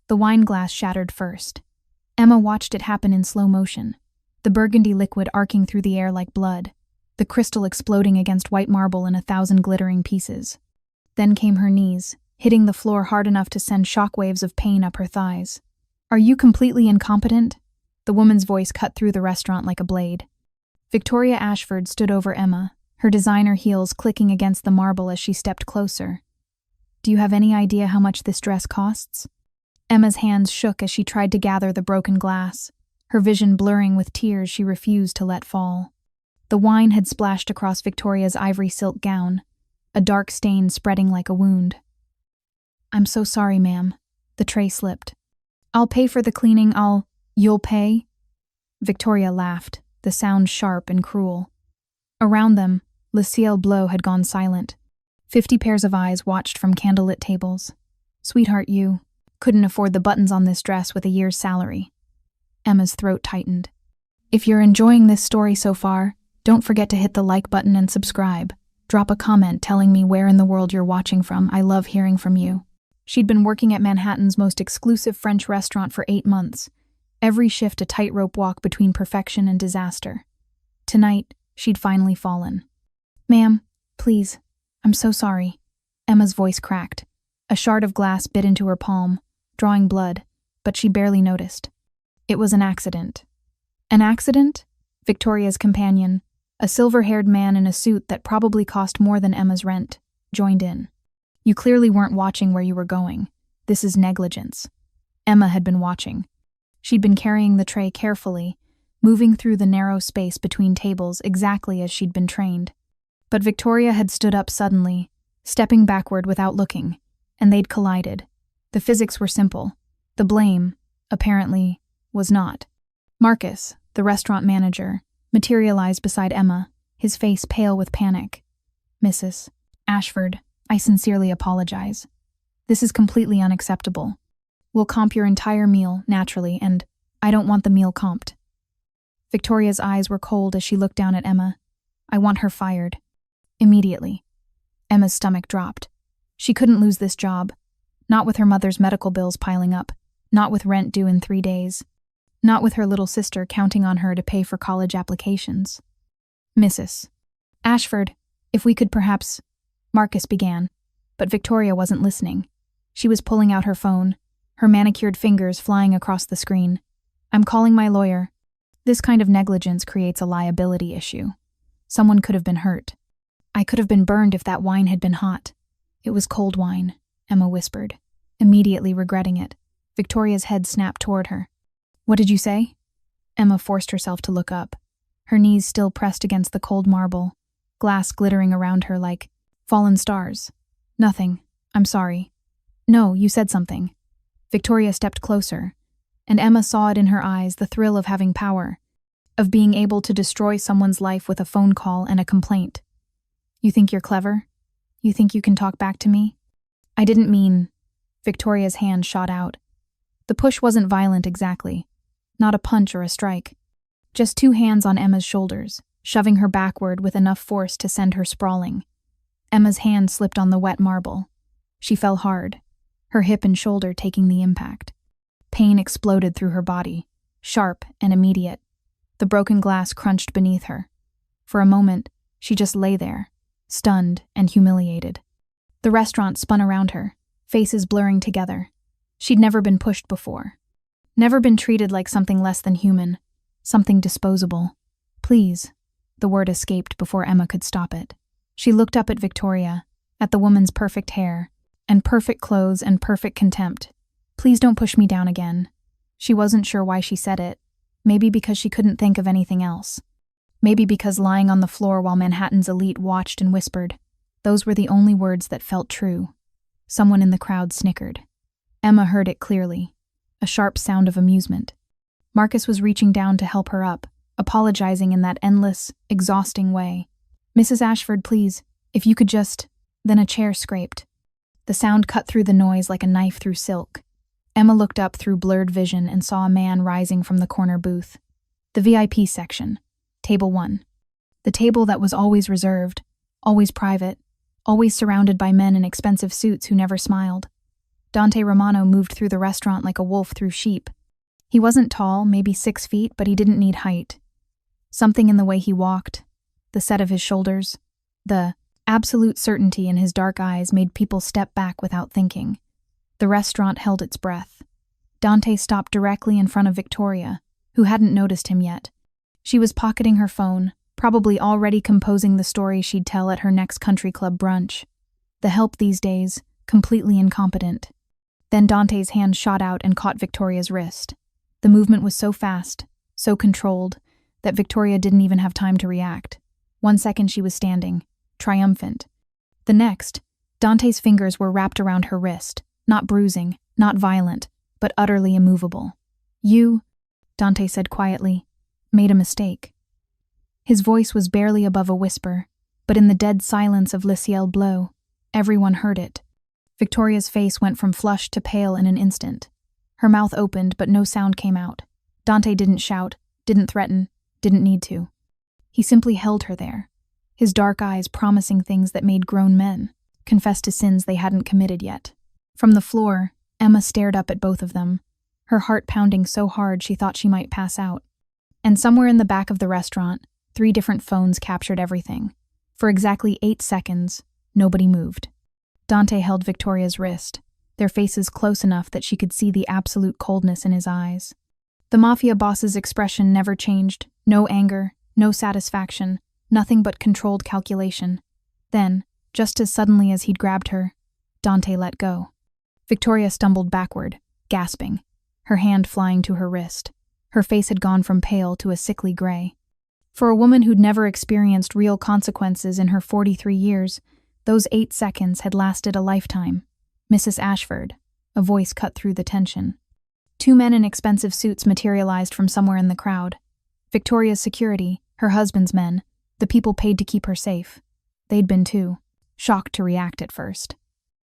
The wine glass shattered first. Emma watched it happen in slow motion, the burgundy liquid arcing through the air like blood, the crystal exploding against white marble in 1,000 glittering pieces. Then came her knees, hitting the floor hard enough to send shockwaves of pain up her thighs. "Are you completely incompetent?" The woman's voice cut through the restaurant like a blade. Victoria Ashford stood over Emma, her designer heels clicking against the marble as she stepped closer. "Do you have any idea how much this dress costs?" Emma's hands shook as she tried to gather the broken glass, her vision blurring with tears she refused to let fall. The wine had splashed across Victoria's ivory silk gown, a dark stain spreading like a wound. "I'm so sorry, ma'am." The tray slipped. "I'll pay for the cleaning, You'll pay?" Victoria laughed, the sound sharp and cruel. Around them, Ciel Bleu had gone silent. 50 pairs of eyes watched from candlelit tables. "Sweetheart, you couldn't afford the buttons on this dress with a year's salary." Emma's throat tightened. If you're enjoying this story so far, don't forget to hit the like button and subscribe. Drop a comment telling me where in the world you're watching from. I love hearing from you. She'd been working at Manhattan's most exclusive French restaurant for 8 months, every shift a tightrope walk between perfection and disaster. Tonight, she'd finally fallen. "Ma'am, please, I'm so sorry." Emma's voice cracked. A shard of glass bit into her palm, drawing blood, but she barely noticed. It was an accident. An accident? Victoria's companion, a silver-haired man in a suit that probably cost more than Emma's rent, joined in. "You clearly weren't watching where you were going. This is negligence." Emma had been watching. She'd been carrying the tray carefully, moving through the narrow space between tables exactly as she'd been trained. But Victoria had stood up suddenly, stepping backward without looking, and they'd collided. The physics were simple. The blame, apparently, was not. Marcus, the restaurant manager, materialized beside Emma, his face pale with panic. "Mrs. Ashford, I sincerely apologize. This is completely unacceptable. We'll comp your entire meal, naturally, and I don't want the meal comped." Victoria's eyes were cold as she looked down at Emma. "I want her fired. Immediately." Emma's stomach dropped. She couldn't lose this job. Not with her mother's medical bills piling up. Not with rent due in 3 days. Not with her little sister counting on her to pay for college applications. "Mrs. Ashford, if we could perhaps—" Marcus began, but Victoria wasn't listening. She was pulling out her phone, her manicured fingers flying across the screen. "I'm calling my lawyer. This kind of negligence creates a liability issue. Someone could have been hurt. I could have been burned if that wine had been hot." "It was cold wine," Emma whispered, immediately regretting it. Victoria's head snapped toward her. "What did you say?" Emma forced herself to look up, her knees still pressed against the cold marble, glass glittering around her like fallen stars. "Nothing. I'm sorry." "No, you said something." Victoria stepped closer, and Emma saw it in her eyes, the thrill of having power, of being able to destroy someone's life with a phone call and a complaint. "You think you're clever? You think you can talk back to me?" "I didn't mean—" Victoria's hand shot out. The push wasn't violent exactly. Not a punch or a strike. Just 2 hands on Emma's shoulders, shoving her backward with enough force to send her sprawling. Emma's hand slipped on the wet marble. She fell hard, her hip and shoulder taking the impact. Pain exploded through her body, sharp and immediate. The broken glass crunched beneath her. For a moment, she just lay there, stunned and humiliated. The restaurant spun around her, faces blurring together. She'd never been pushed before. Never been treated like something less than human, something disposable. "Please," the word escaped before Emma could stop it. She looked up at Victoria, at the woman's perfect hair, and perfect clothes and perfect contempt. "Please don't push me down again." She wasn't sure why she said it. Maybe because she couldn't think of anything else. Maybe because lying on the floor while Manhattan's elite watched and whispered, those were the only words that felt true. Someone in the crowd snickered. Emma heard it clearly, a sharp sound of amusement. Marcus was reaching down to help her up, apologizing in that endless, exhausting way. "Mrs. Ashford, please, if you could just—" Then a chair scraped. The sound cut through the noise like a knife through silk. Emma looked up through blurred vision and saw a man rising from the corner booth. The VIP section, table 1. The table that was always reserved, always private, always surrounded by men in expensive suits who never smiled. Dante Romano moved through the restaurant like a wolf through sheep. He wasn't tall, maybe 6 feet, but he didn't need height. Something in the way he walked, the set of his shoulders, the absolute certainty in his dark eyes made people step back without thinking. The restaurant held its breath. Dante stopped directly in front of Victoria, who hadn't noticed him yet. She was pocketing her phone, probably already composing the story she'd tell at her next country club brunch. The help these days, completely incompetent. Then Dante's hand shot out and caught Victoria's wrist. The movement was so fast, so controlled, that Victoria didn't even have time to react. 1 second she was standing, triumphant. The next, Dante's fingers were wrapped around her wrist, not bruising, not violent, but utterly immovable. "You," Dante said quietly, "made a mistake." His voice was barely above a whisper, but in the dead silence of Ciel Bleu, everyone heard it. Victoria's face went from flushed to pale in an instant. Her mouth opened, but no sound came out. Dante didn't shout, didn't threaten, didn't need to. He simply held her there, his dark eyes promising things that made grown men confess to sins they hadn't committed yet. From the floor, Emma stared up at both of them, her heart pounding so hard she thought she might pass out. And somewhere in the back of the restaurant, 3 different phones captured everything. For exactly 8 seconds, nobody moved. Dante held Victoria's wrist, their faces close enough that she could see the absolute coldness in his eyes. The Mafia boss's expression never changed, no anger, no satisfaction, nothing but controlled calculation. Then, just as suddenly as he'd grabbed her, Dante let go. Victoria stumbled backward, gasping, her hand flying to her wrist. Her face had gone from pale to a sickly gray. For a woman who'd never experienced real consequences in her 43 years, those 8 seconds had lasted a lifetime. "Mrs. Ashford," a voice cut through the tension. 2 men in expensive suits materialized from somewhere in the crowd. Victoria's security, her husband's men, the people paid to keep her safe. They'd been too, shocked to react at first.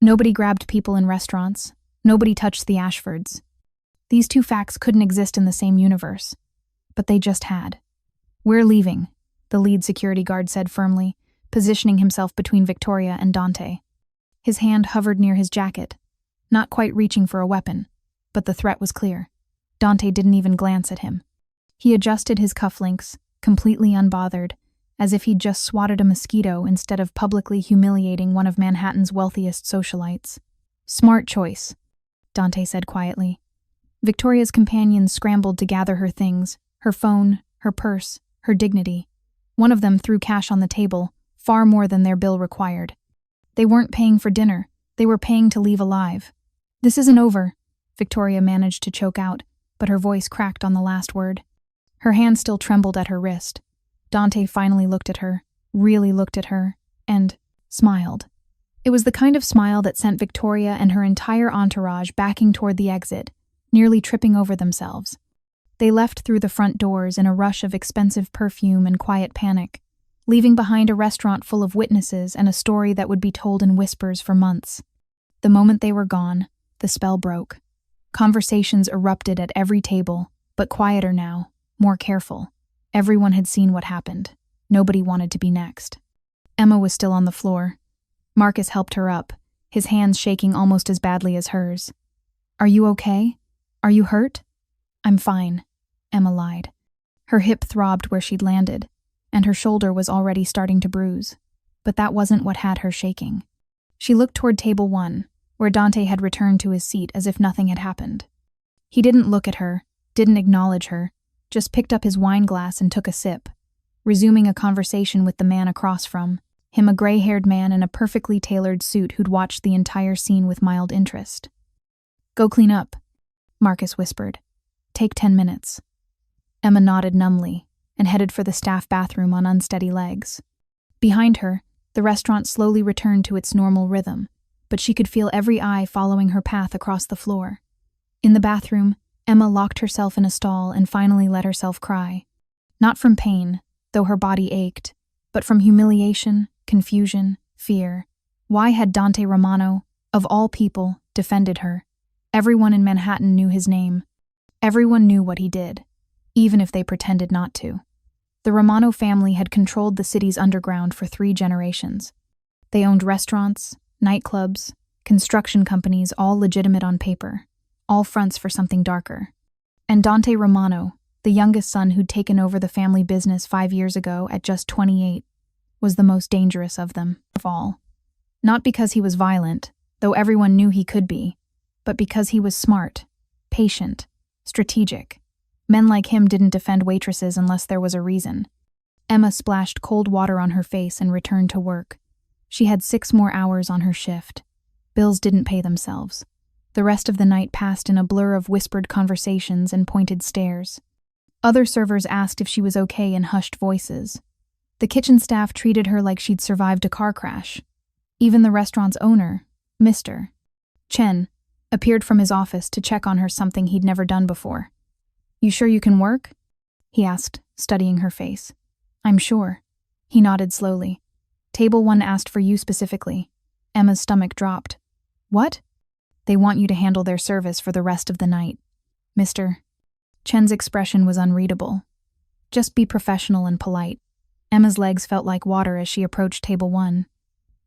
Nobody grabbed people in restaurants. Nobody touched the Ashfords. These 2 facts couldn't exist in the same universe. But they just had. "We're leaving," the lead security guard said firmly, positioning himself between Victoria and Dante. His hand hovered near his jacket, not quite reaching for a weapon, but the threat was clear. Dante didn't even glance at him. He adjusted his cufflinks, completely unbothered, as if he'd just swatted a mosquito instead of publicly humiliating one of Manhattan's wealthiest socialites. "Smart choice," Dante said quietly. Victoria's companions scrambled to gather her things, her phone, her purse, her dignity. One of them threw cash on the table, far more than their bill required. They weren't paying for dinner, they were paying to leave alive. "This isn't over," Victoria managed to choke out, but her voice cracked on the last word. Her hand still trembled at her wrist. Dante finally looked at her, really looked at her, and smiled. It was the kind of smile that sent Victoria and her entire entourage backing toward the exit, nearly tripping over themselves. They left through the front doors in a rush of expensive perfume and quiet panic, leaving behind a restaurant full of witnesses and a story that would be told in whispers for months. The moment they were gone, the spell broke. Conversations erupted at every table, but quieter now, more careful. Everyone had seen what happened. Nobody wanted to be next. Emma was still on the floor. Marcus helped her up, his hands shaking almost as badly as hers. "Are you okay? Are you hurt?" "I'm fine," Emma lied. Her hip throbbed where she'd landed, and her shoulder was already starting to bruise. But that wasn't what had her shaking. She looked toward table 1, where Dante had returned to his seat as if nothing had happened. He didn't look at her, didn't acknowledge her, just picked up his wine glass and took a sip, resuming a conversation with the man across from him, a gray-haired man in a perfectly tailored suit who'd watched the entire scene with mild interest. "Go clean up," Marcus whispered. "Take 10 minutes." Emma nodded numbly and headed for the staff bathroom on unsteady legs. Behind her, the restaurant slowly returned to its normal rhythm, but she could feel every eye following her path across the floor. In the bathroom, Emma locked herself in a stall and finally let herself cry. Not from pain, though her body ached, but from humiliation, confusion, fear. Why had Dante Romano, of all people, defended her? Everyone in Manhattan knew his name. Everyone knew what he did, even if they pretended not to. The Romano family had controlled the city's underground for 3 generations. They owned restaurants, nightclubs, construction companies, all legitimate on paper, all fronts for something darker. And Dante Romano, the youngest son who'd taken over the family business 5 years ago at just 28, was the most dangerous of them of all. Not because he was violent, though everyone knew he could be, but because he was smart, patient, strategic. Men like him didn't defend waitresses unless there was a reason. Emma splashed cold water on her face and returned to work. She had 6 more hours on her shift. Bills didn't pay themselves. The rest of the night passed in a blur of whispered conversations and pointed stares. Other servers asked if she was okay in hushed voices. The kitchen staff treated her like she'd survived a car crash. Even the restaurant's owner, Mr. Chen, appeared from his office to check on her, something he'd never done before. "You sure you can work?" he asked, studying her face. "I'm sure." He nodded slowly. "Table 1 asked for you specifically." Emma's stomach dropped. "What?" "They want you to handle their service for the rest of the night." Mr. Chen's expression was unreadable. "Just be professional and polite." Emma's legs felt like water as she approached table 1.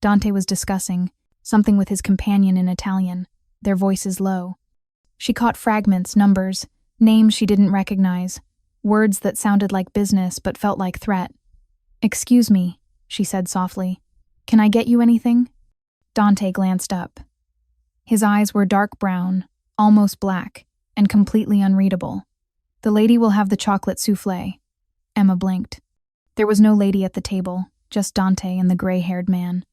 Dante was discussing something with his companion in Italian, their voices low. She caught fragments, numbers, names she didn't recognize, words that sounded like business but felt like threat. "Excuse me," she said softly. "Can I get you anything?" Dante glanced up. His eyes were dark brown, almost black, and completely unreadable. "The lady will have the chocolate soufflé." Emma blinked. There was no lady at the table, just Dante and the gray-haired man.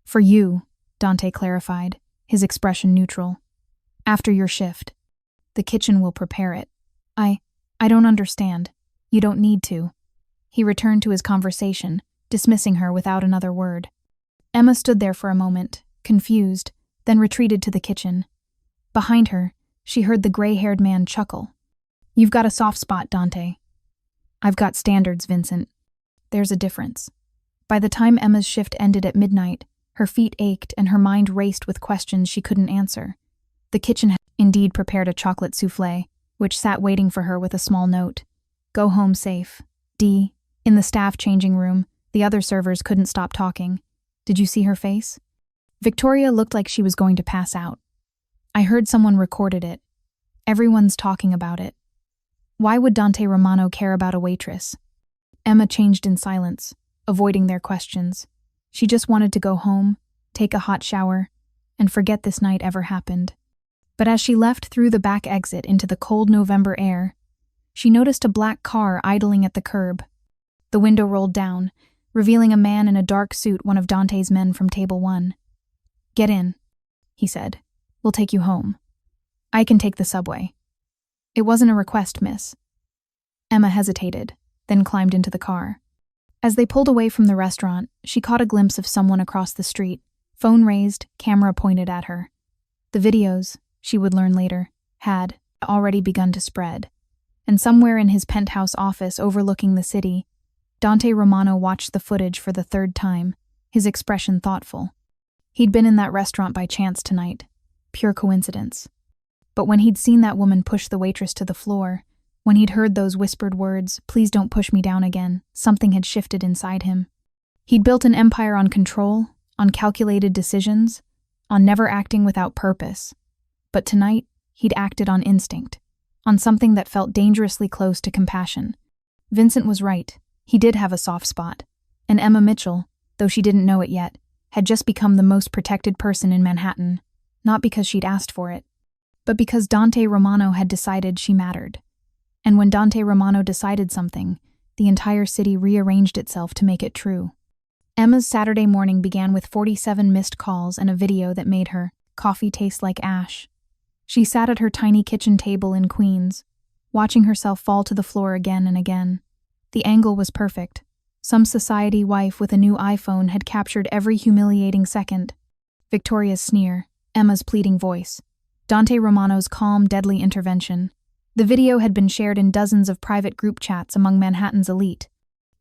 "For you," Dante clarified, his expression neutral. "After your shift. The kitchen will prepare it." I don't understand. You don't need to." He returned to his conversation, dismissing her without another word. Emma stood there for a moment, confused, then retreated to the kitchen. Behind her, she heard the gray-haired man chuckle. "You've got a soft spot, Dante." "I've got standards, Vincent." "There's a difference." By the time Emma's shift ended at midnight, her feet ached and her mind raced with questions she couldn't answer. The kitchen had indeed prepared a chocolate soufflé, which sat waiting for her with a small note. "Go home safe. D." In the staff changing room, the other servers couldn't stop talking. "Did you see her face?" Victoria looked like she was going to pass out. "I heard someone recorded it. Everyone's talking about it." Why would Dante Romano care about a waitress? Emma changed in silence, avoiding their questions. She just wanted to go home, take a hot shower, and forget this night ever happened. But as she left through the back exit into the cold November air, she noticed a black car idling at the curb. The window rolled down, revealing a man in a dark suit, one of Dante's men from table 1. "Get in," he said. "We'll take you home." "I can take the subway." "It wasn't a request, miss." Emma hesitated, then climbed into the car. As they pulled away from the restaurant, she caught a glimpse of someone across the street, phone raised, camera pointed at her. The videos, she would learn later, had already begun to spread. And somewhere in his penthouse office overlooking the city, Dante Romano watched the footage for the 3rd time, his expression thoughtful. He'd been in that restaurant by chance tonight, pure coincidence. But when he'd seen that woman push the waitress to the floor, when he'd heard those whispered words, "Please don't push me down again," something had shifted inside him. He'd built an empire on control, on calculated decisions, on never acting without purpose. But tonight, he'd acted on instinct, on something that felt dangerously close to compassion. Vincent was right. He did have a soft spot. And Emma Mitchell, though she didn't know it yet, had just become the most protected person in Manhattan, not because she'd asked for it, but because Dante Romano had decided she mattered. And when Dante Romano decided something, the entire city rearranged itself to make it true. Emma's Saturday morning began with 47 missed calls and a video that made her coffee taste like ash. She sat at her tiny kitchen table in Queens, watching herself fall to the floor again and again. The angle was perfect. Some society wife with a new iPhone had captured every humiliating second. Victoria's sneer, Emma's pleading voice, Dante Romano's calm, deadly intervention. The video had been shared in dozens of private group chats among Manhattan's elite.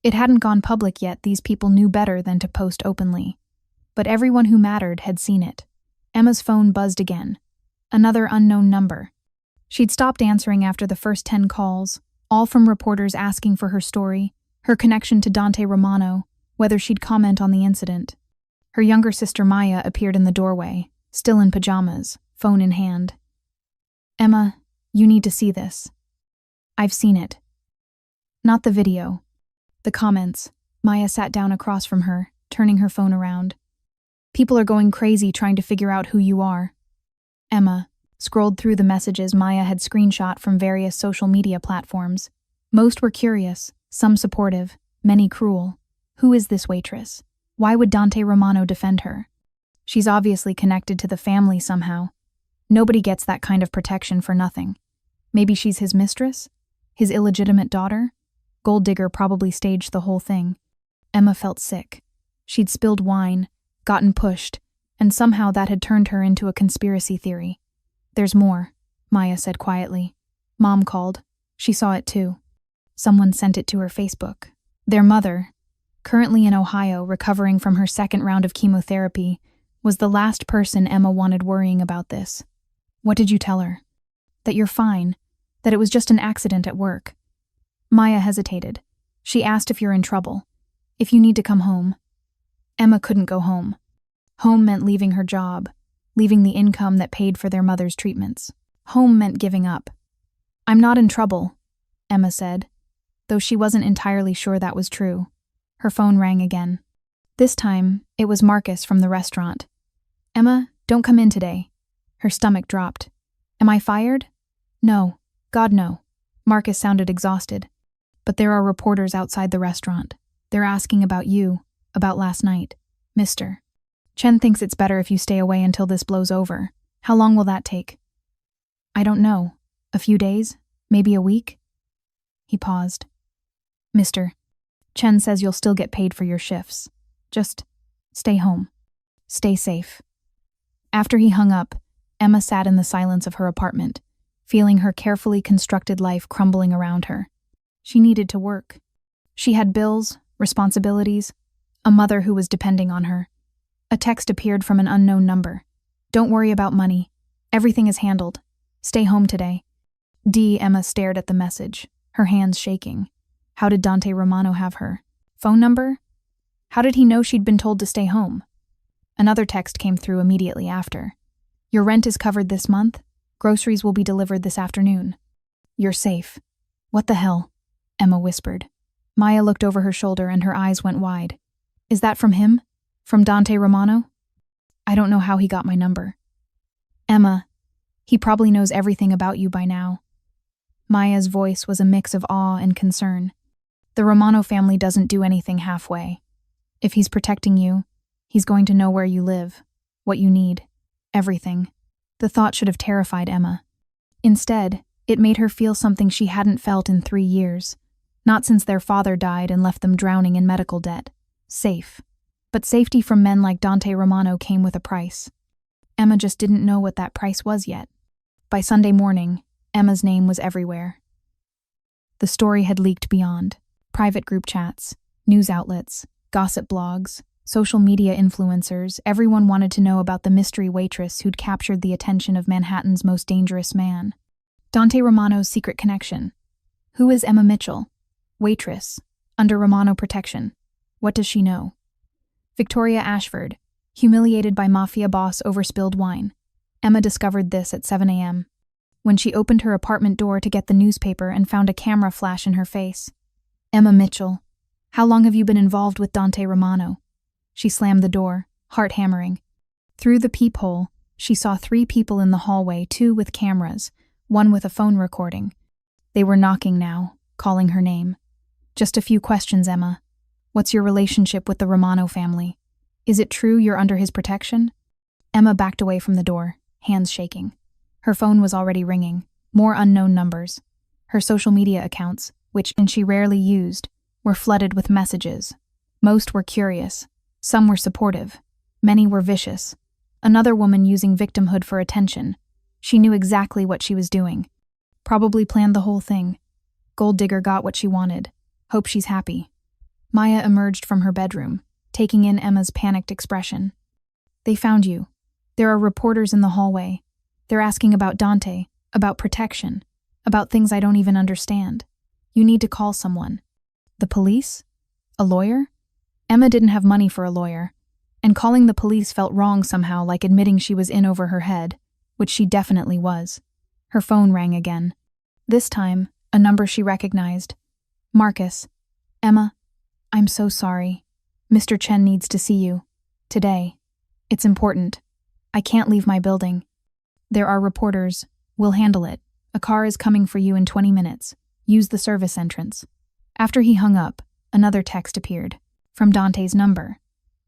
It hadn't gone public yet. These people knew better than to post openly. But everyone who mattered had seen it. Emma's phone buzzed again. Another unknown number. She'd stopped answering after the first 10 calls, all from reporters asking for her story, her connection to Dante Romano, whether she'd comment on the incident. Her younger sister Maya appeared in the doorway, still in pajamas, phone in hand. Emma, you need to see this. I've seen it. Not the video. The comments. Maya sat down across from her, turning her phone around. People are going crazy trying to figure out who you are. Emma scrolled through the messages Maya had screenshot from various social media platforms. Most were curious, some supportive, many cruel. Who is this waitress? Why would Dante Romano defend her? She's obviously connected to the family somehow. Nobody gets that kind of protection for nothing. Maybe she's his mistress? His illegitimate daughter? Gold Digger probably staged the whole thing. Emma felt sick. She'd spilled wine, gotten pushed, and somehow that had turned her into a conspiracy theory. There's more, Maya said quietly. Mom called. She saw it too. Someone sent it to her Facebook. Their mother, currently in Ohio recovering from her second round of chemotherapy, was the last person Emma wanted worrying about this. What did you tell her? That you're fine, that it was just an accident at work. Maya hesitated. She asked if you're in trouble, if you need to come home. Emma couldn't go home. Home meant leaving her job, leaving the income that paid for their mother's treatments. Home meant giving up. I'm not in trouble, Emma said, though she wasn't entirely sure that was true. Her phone rang again. This time, it was Marcus from the restaurant. Emma, don't come in today. Her stomach dropped. Am I fired? No. God, no. Marcus sounded exhausted. But there are reporters outside the restaurant. They're asking about you, about last night. Mister. Chen thinks it's better if you stay away until this blows over. How long will that take? I don't know. A few days? Maybe a week? He paused. Mister, Chen says you'll still get paid for your shifts. Just stay home. Stay safe. After he hung up, Emma sat in the silence of her apartment, feeling her carefully constructed life crumbling around her. She needed to work. She had bills, responsibilities, a mother who was depending on her. A text appeared from an unknown number. Don't worry about money. Everything is handled. Stay home today. Emma stared at the message, her hands shaking. How did Dante Romano have her? Phone number? How did he know she'd been told to stay home? Another text came through immediately after. Your rent is covered this month. Groceries will be delivered this afternoon. You're safe. What the hell? Emma whispered. Maya looked over her shoulder and her eyes went wide. Is that from him? From Dante Romano? I don't know how he got my number. Emma, he probably knows everything about you by now. Maya's voice was a mix of awe and concern. The Romano family doesn't do anything halfway. If he's protecting you, he's going to know where you live, what you need, everything. The thought should have terrified Emma. Instead, it made her feel something she hadn't felt in 3 years. Not since their father died and left them drowning in medical debt. Safe. But safety from men like Dante Romano came with a price. Emma just didn't know what that price was yet. By Sunday morning, Emma's name was everywhere. The story had leaked beyond. Private group chats, news outlets, gossip blogs, social media influencers, everyone wanted to know about the mystery waitress who'd captured the attention of Manhattan's most dangerous man. Dante Romano's secret connection. Who is Emma Mitchell? Waitress. Under Romano protection. What does she know? Victoria Ashford. Humiliated by Mafia boss over spilled wine. Emma discovered this at 7 a.m. when she opened her apartment door to get the newspaper and found a camera flash in her face. Emma Mitchell. How long have you been involved with Dante Romano? She slammed the door, heart hammering. Through the peephole, she saw 3 people in the hallway, 2 with cameras, 1 with a phone recording. They were knocking now, calling her name. Just a few questions, Emma. What's your relationship with the Romano family? Is it true you're under his protection? Emma backed away from the door, hands shaking. Her phone was already ringing, more unknown numbers. Her social media accounts, which she rarely used, were flooded with messages. Most were curious. Some were supportive. Many were vicious. Another woman using victimhood for attention. She knew exactly what she was doing. Probably planned the whole thing. Gold Digger got what she wanted. Hope she's happy. Maya emerged from her bedroom, taking in Emma's panicked expression. They found you. There are reporters in the hallway. They're asking about Dante, about protection, about things I don't even understand. You need to call someone. The police? A lawyer? Emma didn't have money for a lawyer. And calling the police felt wrong somehow, like admitting she was in over her head, which she definitely was. Her phone rang again. This time, a number she recognized. Marcus. Emma. I'm so sorry. Mr. Chen needs to see you. Today. It's important. I can't leave my building. There are reporters. We'll handle it. A car is coming for you in 20 minutes. Use the service entrance. After he hung up, another text appeared. From Dante's number.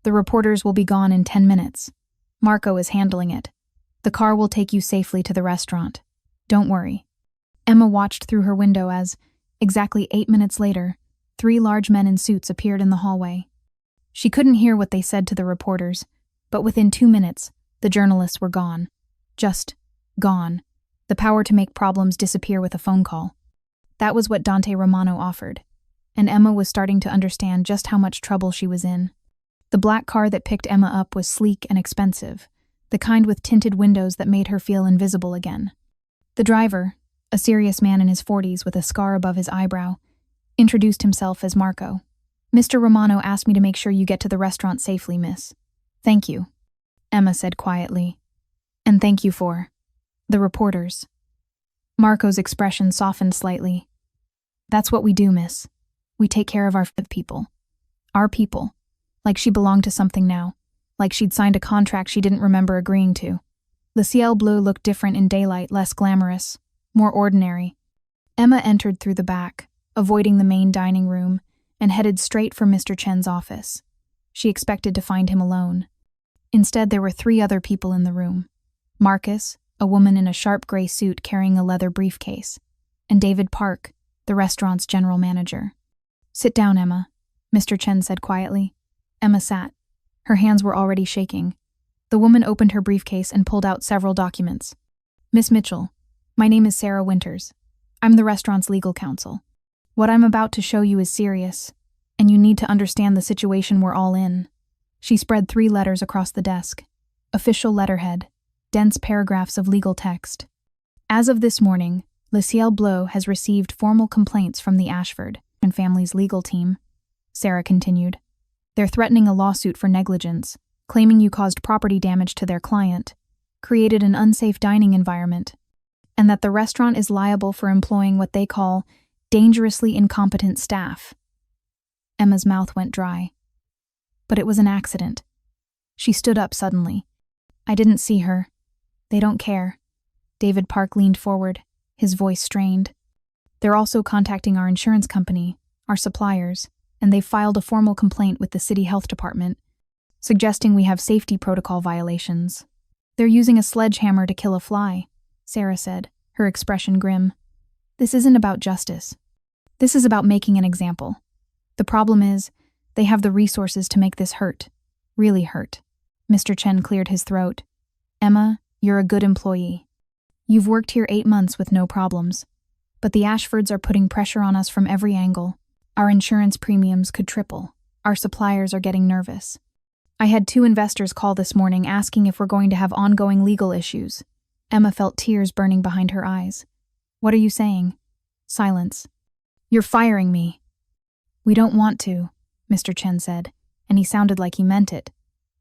The reporters will be gone in 10 minutes. Marco is handling it. The car will take you safely to the restaurant. Don't worry. Emma watched through her window as, exactly 8 minutes later, 3 large men in suits appeared in the hallway. She couldn't hear what they said to the reporters, but within 2 minutes, the journalists were gone. Just gone. The power to make problems disappear with a phone call. That was what Dante Romano offered, and Emma was starting to understand just how much trouble she was in. The black car that picked Emma up was sleek and expensive, the kind with tinted windows that made her feel invisible again. The driver, a serious man in his 40s with a scar above his eyebrow, introduced himself as Marco. Mr. Romano asked me to make sure you get to the restaurant safely, miss. Thank you, Emma said quietly. And thank you for the reporters. Marco's expression softened slightly. That's what we do, miss. We take care of our people. Our people. Like she belonged to something now. Like she'd signed a contract she didn't remember agreeing to. The Ciel Bleu looked different in daylight, less glamorous, more ordinary. Emma entered through the back, avoiding the main dining room, and headed straight for Mr. Chen's office. She expected to find him alone. Instead, there were 3 other people in the room. Marcus, a woman in a sharp gray suit carrying a leather briefcase, and David Park, the restaurant's general manager. Sit down, Emma, Mr. Chen said quietly. Emma sat. Her hands were already shaking. The woman opened her briefcase and pulled out several documents. Miss Mitchell, my name is Sarah Winters. I'm the restaurant's legal counsel. What I'm about to show you is serious, and you need to understand the situation we're all in. She spread 3 letters across the desk. Official letterhead, dense paragraphs of legal text. As of this morning, Le Ciel Bleu has received formal complaints from the Ashford and family's legal team, Sarah continued. They're threatening a lawsuit for negligence, claiming you caused property damage to their client, created an unsafe dining environment, and that the restaurant is liable for employing what they call dangerously incompetent staff. Emma's mouth went dry. But it was an accident. She stood up suddenly. I didn't see her. They don't care. David Park leaned forward, his voice strained. They're also contacting our insurance company, our suppliers, and they've filed a formal complaint with the city health department, suggesting we have safety protocol violations. They're using a sledgehammer to kill a fly, Sarah said, her expression grim. This isn't about justice. This is about making an example. The problem is, they have the resources to make this hurt. Really hurt. Mr. Chen cleared his throat. Emma, you're a good employee. You've worked here 8 months with no problems. But the Ashfords are putting pressure on us from every angle. Our insurance premiums could triple. Our suppliers are getting nervous. I had 2 investors call this morning asking if we're going to have ongoing legal issues. Emma felt tears burning behind her eyes. What are you saying? Silence. You're firing me. We don't want to, Mr. Chen said, and he sounded like he meant it.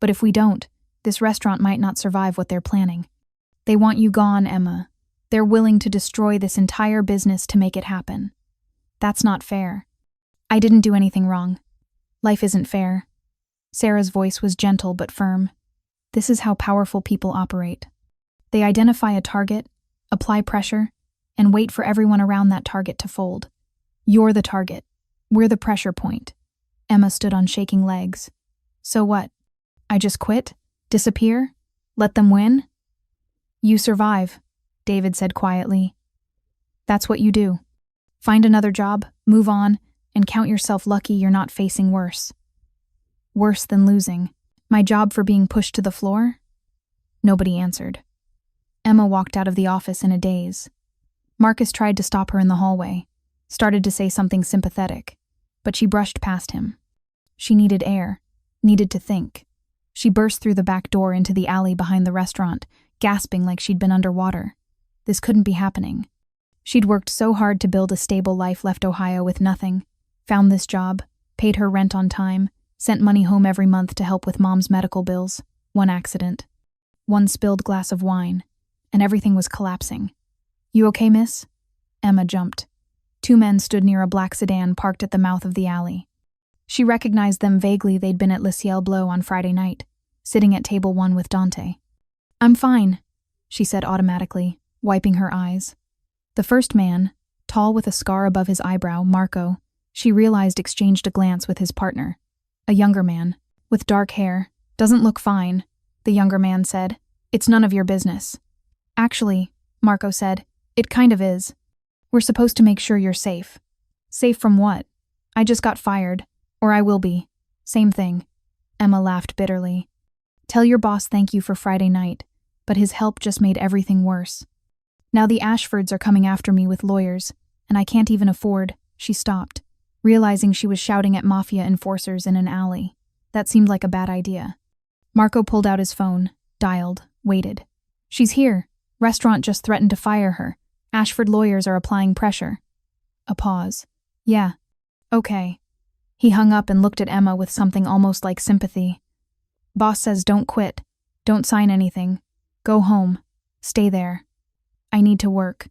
But if we don't, this restaurant might not survive what they're planning. They want you gone, Emma. They're willing to destroy this entire business to make it happen. That's not fair. I didn't do anything wrong. Life isn't fair. Sarah's voice was gentle but firm. This is how powerful people operate. They identify a target, apply pressure, and wait for everyone around that target to fold. You're the target. We're the pressure point. Emma stood on shaking legs. So what? I just quit? Disappear? Let them win? You survive, David said quietly. That's what you do. Find another job, move on, and count yourself lucky you're not facing worse. Worse than losing. My job for being pushed to the floor? Nobody answered. Emma walked out of the office in a daze. Marcus tried to stop her in the hallway, started to say something sympathetic, but she brushed past him. She needed air, needed to think. She burst through the back door into the alley behind the restaurant, gasping like she'd been underwater. This couldn't be happening. She'd worked so hard to build a stable life, left Ohio with nothing, found this job, paid her rent on time, Sent money home every month to help with Mom's medical bills. One accident. One spilled glass of wine. And everything was collapsing. You okay, miss? Emma jumped. Two men stood near a black sedan parked at the mouth of the alley. She recognized them vaguely. They'd been at Le Ciel Bleu on Friday night, sitting at table 1 with Dante. I'm fine, she said automatically, wiping her eyes. The first man, tall with a scar above his eyebrow, Marco, she realized exchanged a glance with his partner. A younger man, with dark hair. Doesn't look fine, the younger man said. It's none of your business. Actually, Marco said, it kind of is. We're supposed to make sure you're safe. Safe from what? I just got fired. Or I will be. Same thing. Emma laughed bitterly. Tell your boss thank you for Friday night, but his help just made everything worse. Now the Ashfords are coming after me with lawyers, and I can't even afford. She stopped, realizing she was shouting at Mafia enforcers in an alley. That seemed like a bad idea. Marco pulled out his phone, dialed, waited. She's here. Restaurant just threatened to fire her. Ashford lawyers are applying pressure. A pause. Yeah. Okay. He hung up and looked at Emma with something almost like sympathy. Boss says don't quit. Don't sign anything. Go home. Stay there. I need to work.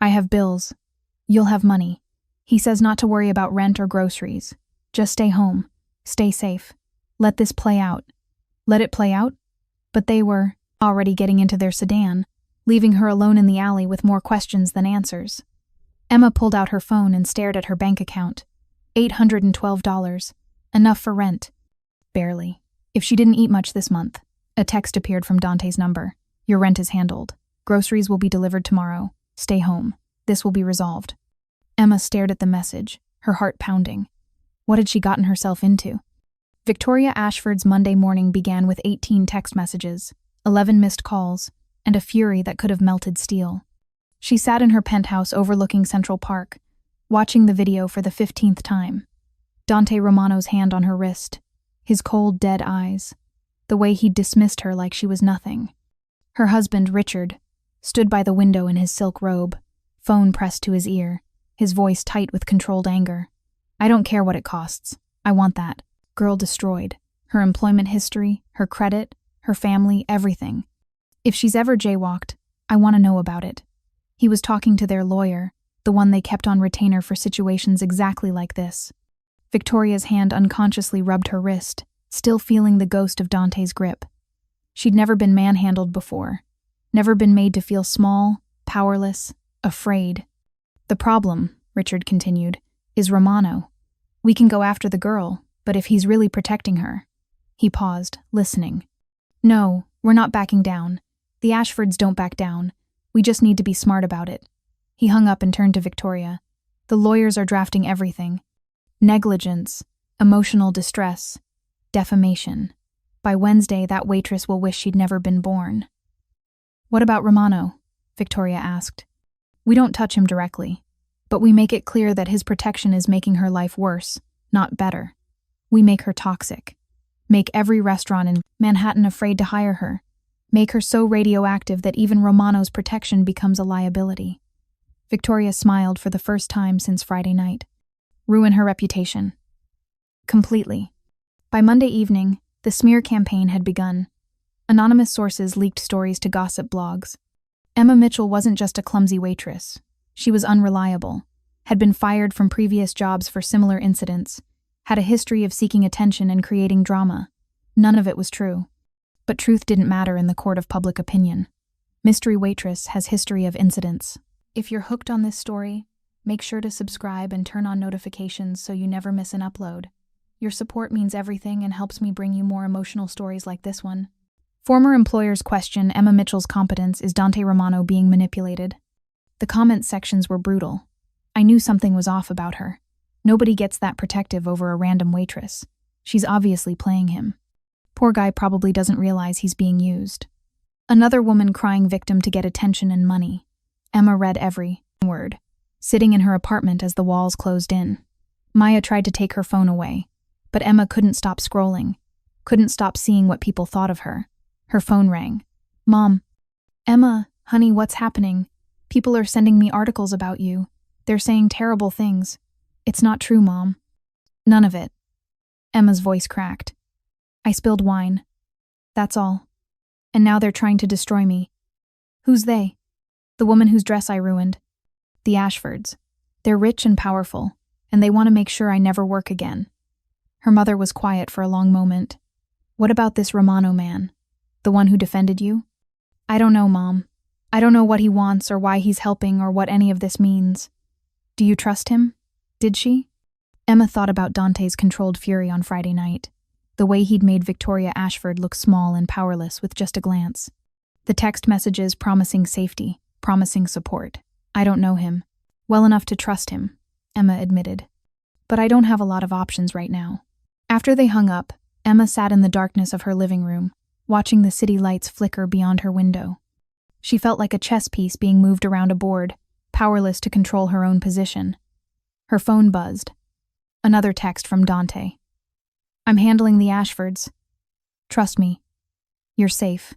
I have bills. You'll have money. He says not to worry about rent or groceries. Just stay home. Stay safe. Let this play out. Let it play out? But they were already getting into their sedan, leaving her alone in the alley with more questions than answers. Emma pulled out her phone and stared at her bank account. $812. Enough for rent. Barely. If she didn't eat much this month. A text appeared from Dante's number. Your rent is handled. Groceries will be delivered tomorrow. Stay home. This will be resolved. Emma stared at the message, her heart pounding. What had she gotten herself into? Victoria Ashford's Monday morning began with 18 text messages, 11 missed calls, and a fury that could have melted steel. She sat in her penthouse overlooking Central Park, watching the video for the 15th time. Dante Romano's hand on her wrist, his cold, dead eyes, the way he dismissed her like she was nothing. Her husband, Richard, stood by the window in his silk robe, phone pressed to his ear, his voice tight with controlled anger. I don't care what it costs. I want that. Girl destroyed. Her employment history, her credit, her family, everything. If she's ever jaywalked, I want to know about it. He was talking to their lawyer, the one they kept on retainer for situations exactly like this. Victoria's hand unconsciously rubbed her wrist, still feeling the ghost of Dante's grip. She'd never been manhandled before, never been made to feel small, powerless, afraid. The problem, Richard continued, is Romano. We can go after the girl, but if he's really protecting her. He paused, listening. No, we're not backing down. The Ashfords don't back down. We just need to be smart about it. He hung up and turned to Victoria. The lawyers are drafting everything. Negligence, emotional distress, defamation. By Wednesday, that waitress will wish she'd never been born. What about Romano? Victoria asked. We don't touch him directly, but we make it clear that his protection is making her life worse, not better. We make her toxic. Make every restaurant in Manhattan afraid to hire her. Make her so radioactive that even Romano's protection becomes a liability. Victoria smiled for the first time since Friday night. Ruin her reputation. Completely. By Monday evening, the smear campaign had begun. Anonymous sources leaked stories to gossip blogs. Emma Mitchell wasn't just a clumsy waitress. She was unreliable, had been fired from previous jobs for similar incidents, had a history of seeking attention and creating drama. None of it was true. But truth didn't matter in the court of public opinion. Mystery Waitress has history of incidents. If you're hooked on this story, make sure to subscribe and turn on notifications so you never miss an upload. Your support means everything and helps me bring you more emotional stories like this one. Former employers question Emma Mitchell's competence. Is Dante Romano being manipulated? The comment sections were brutal. I knew something was off about her. Nobody gets that protective over a random waitress. She's obviously playing him. Poor guy probably doesn't realize he's being used. Another woman crying victim to get attention and money. Emma read every word, sitting in her apartment as the walls closed in. Maya tried to take her phone away, but Emma couldn't stop scrolling, couldn't stop seeing what people thought of her. Her phone rang. Mom. Emma, honey, what's happening? People are sending me articles about you. They're saying terrible things. It's not true, Mom. None of it. Emma's voice cracked. I spilled wine. That's all. And now they're trying to destroy me. Who's they? The woman whose dress I ruined. The Ashfords. They're rich and powerful, and they want to make sure I never work again. Her mother was quiet for a long moment. What about this Romano man? The one who defended you? I don't know, Mom. I don't know what he wants or why he's helping or what any of this means. Do you trust him? Did she? Emma thought about Dante's controlled fury on Friday night. The way he'd made Victoria Ashford look small and powerless with just a glance. The text messages promising safety, promising support. I don't know him. Well enough to trust him, Emma admitted. But I don't have a lot of options right now. After they hung up, Emma sat in the darkness of her living room, watching the city lights flicker beyond her window. She felt like a chess piece being moved around a board, powerless to control her own position. Her phone buzzed. Another text from Dante. I'm handling the Ashfords. Trust me. You're safe.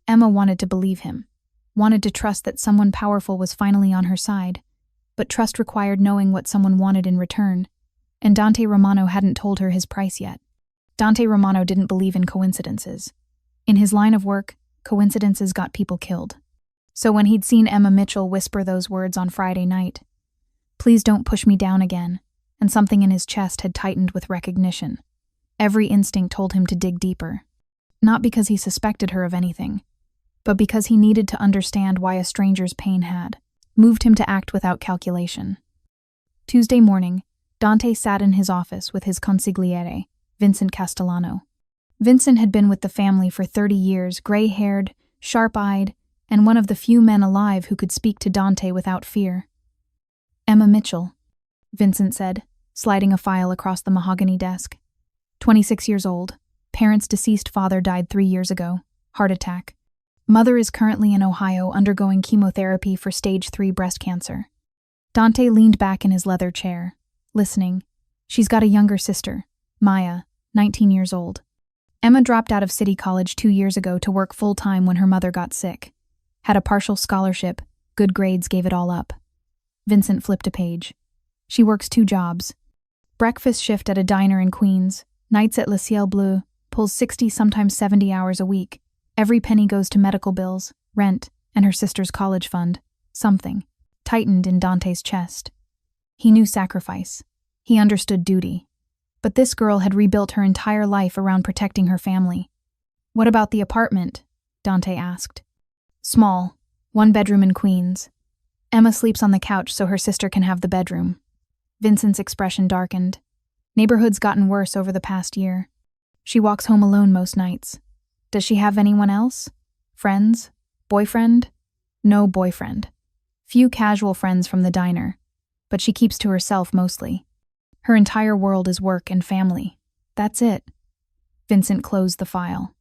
Emma wanted to believe him, wanted to trust that someone powerful was finally on her side, but trust required knowing what someone wanted in return, and Dante Romano hadn't told her his price yet. Dante Romano didn't believe in coincidences. In his line of work, coincidences got people killed. So when he'd seen Emma Mitchell whisper those words on Friday night, "Please don't push me down again," and something in his chest had tightened with recognition. Every instinct told him to dig deeper. Not because he suspected her of anything, but because he needed to understand why a stranger's pain had moved him to act without calculation. Tuesday morning, Dante sat in his office with his consigliere, Vincent Castellano. Vincent had been with the family for 30 years, gray-haired, sharp-eyed, and one of the few men alive who could speak to Dante without fear. Emma Mitchell, Vincent said, sliding a file across the mahogany desk. 26 years old. Parents' deceased father died 3 years ago. Heart attack. Mother is currently in Ohio undergoing chemotherapy for stage 3 breast cancer. Dante leaned back in his leather chair, listening. She's got a younger sister, Maya, 19 years old. Emma dropped out of City College 2 years ago to work full-time when her mother got sick. Had a partial scholarship, good grades gave it all up. Vincent flipped a page. She works 2 jobs. Breakfast shift at a diner in Queens, nights at Le Ciel Bleu, pulls 60, sometimes 70 hours a week. Every penny goes to medical bills, rent, and her sister's college fund. Something tightened in Dante's chest. He knew sacrifice. He understood duty. But this girl had rebuilt her entire life around protecting her family. What about the apartment? Dante asked. Small, 1 bedroom in Queens. Emma sleeps on the couch so her sister can have the bedroom. Vincent's expression darkened. Neighborhood's gotten worse over the past year. She walks home alone most nights. Does she have anyone else? Friends? Boyfriend? No boyfriend. Few casual friends from the diner. But she keeps to herself mostly. Her entire world is work and family. That's it. Vincent closed the file.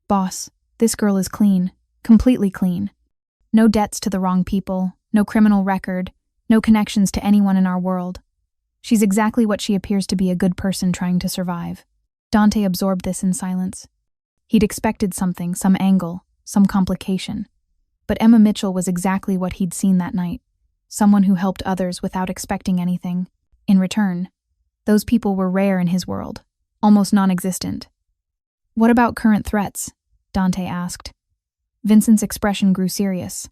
Boss, this girl is clean. Completely clean. No debts to the wrong people, no criminal record, no connections to anyone in our world. She's exactly what she appears to be, a good person trying to survive. Dante absorbed this in silence. He'd expected something, some angle, some complication. But Emma Mitchell was exactly what he'd seen that night. Someone who helped others without expecting anything. In return, those people were rare in his world, almost non-existent. What about current threats? Dante asked. Vincent's expression grew serious.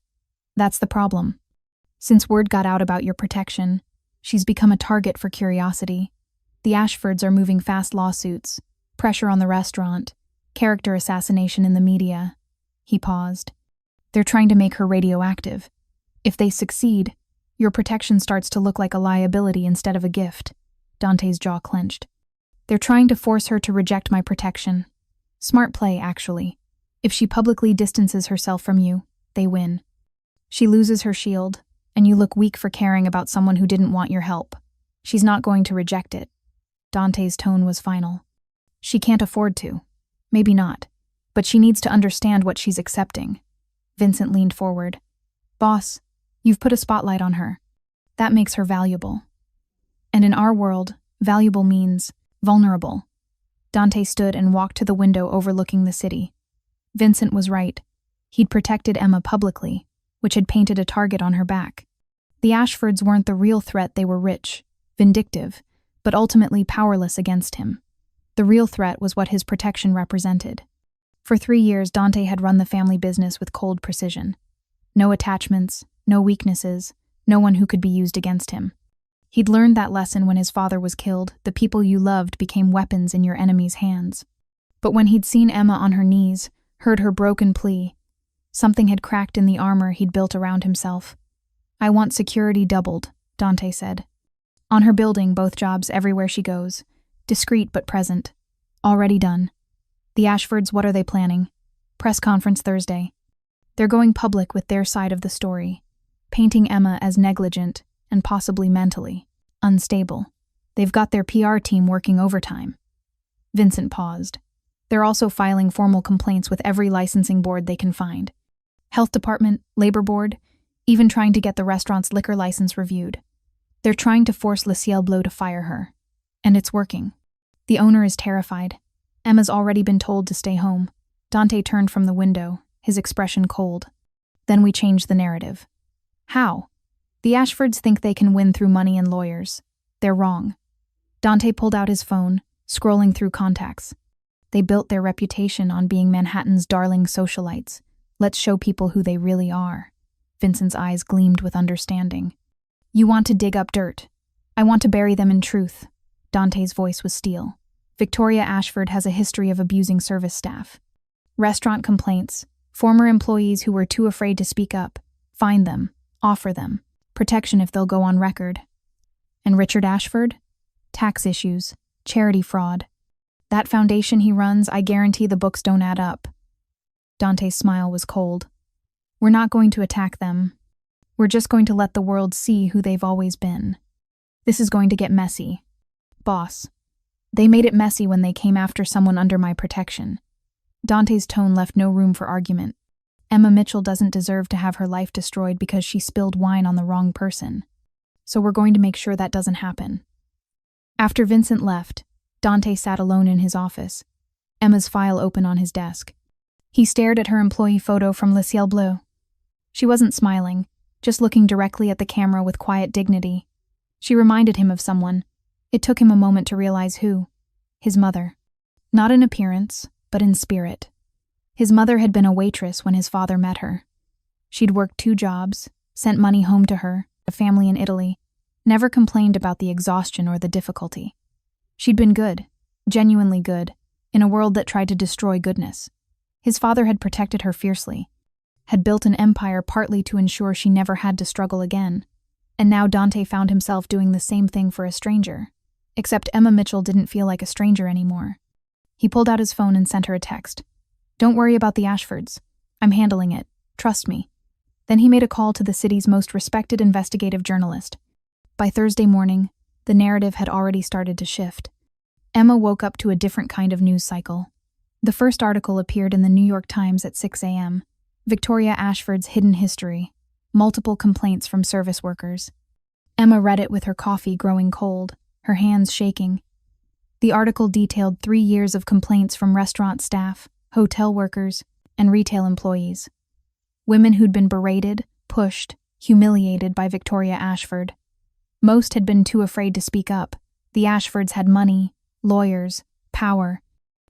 That's the problem. Since word got out about your protection, she's become a target for curiosity. The Ashfords are moving fast lawsuits, pressure on the restaurant, character assassination in the media. He paused. They're trying to make her radioactive. If they succeed, your protection starts to look like a liability instead of a gift. Dante's jaw clenched. They're trying to force her to reject my protection. Smart play, actually. If she publicly distances herself from you, they win. She loses her shield, and you look weak for caring about someone who didn't want your help. She's not going to reject it. Dante's tone was final. She can't afford to. Maybe not. But she needs to understand what she's accepting. Vincent leaned forward. Boss, you've put a spotlight on her. That makes her valuable. And in our world, valuable means vulnerable. Dante stood and walked to the window overlooking the city. Vincent was right. He'd protected Emma publicly, which had painted a target on her back. The Ashfords weren't the real threat. They were rich, vindictive, but ultimately powerless against him. The real threat was what his protection represented. For 3 years, Dante had run the family business with cold precision. No attachments, no weaknesses, no one who could be used against him. He'd learned that lesson when his father was killed. The people you loved became weapons in your enemy's hands. But when he'd seen Emma on her knees, heard her broken plea, something had cracked in the armor he'd built around himself. "I want security doubled," Dante said. "On her building, both jobs, everywhere she goes. Discreet but present. Already done. The Ashfords, what are they planning? Press conference Thursday. They're going public with their side of the story, painting Emma as negligent and possibly mentally unstable. They've got their PR team working overtime." Vincent paused. "They're also filing formal complaints with every licensing board they can find. Health Department, Labor Board, even trying to get the restaurant's liquor license reviewed. They're trying to force Ciel Bleu to fire her. And it's working. The owner is terrified. Emma's already been told to stay home." Dante turned from the window, his expression cold. "Then we changed the narrative." "How?" "The Ashfords think they can win through money and lawyers. They're wrong." Dante pulled out his phone, scrolling through contacts. "They built their reputation on being Manhattan's darling socialites. Let's show people who they really are." Vincent's eyes gleamed with understanding. "You want to dig up dirt. I want to bury them in truth." Dante's voice was steel. "Victoria Ashford has a history of abusing service staff. Restaurant complaints, former employees who were too afraid to speak up. Find them, offer them protection if they'll go on record. And Richard Ashford? Tax issues, charity fraud. That foundation he runs, I guarantee the books don't add up." Dante's smile was cold. "We're not going to attack them. We're just going to let the world see who they've always been. This is going to get messy. Boss, they made it messy when they came after someone under my protection." Dante's tone left no room for argument. "Emma Mitchell doesn't deserve to have her life destroyed because she spilled wine on the wrong person. So we're going to make sure that doesn't happen." After Vincent left, Dante sat alone in his office, Emma's file open on his desk. He stared at her employee photo from Ciel Bleu. She wasn't smiling, just looking directly at the camera with quiet dignity. She reminded him of someone. It took him a moment to realize who. His mother. Not in appearance, but in spirit. His mother had been a waitress when his father met her. She'd worked 2 jobs, sent money home to her, a family in Italy, never complained about the exhaustion or the difficulty. She'd been good, genuinely good, in a world that tried to destroy goodness. His father had protected her fiercely, had built an empire partly to ensure she never had to struggle again. And now Dante found himself doing the same thing for a stranger. Except Emma Mitchell didn't feel like a stranger anymore. He pulled out his phone and sent her a text. "Don't worry about the Ashfords. I'm handling it. Trust me." Then he made a call to the city's most respected investigative journalist. By Thursday morning, the narrative had already started to shift. Emma woke up to a different kind of news cycle. The first article appeared in the New York Times at 6 a.m. Victoria Ashford's hidden history. Multiple complaints from service workers. Emma read it with her coffee growing cold, her hands shaking. The article detailed 3 years of complaints from restaurant staff, hotel workers, and retail employees. Women who'd been berated, pushed, humiliated by Victoria Ashford. Most had been too afraid to speak up. The Ashfords had money, lawyers, power.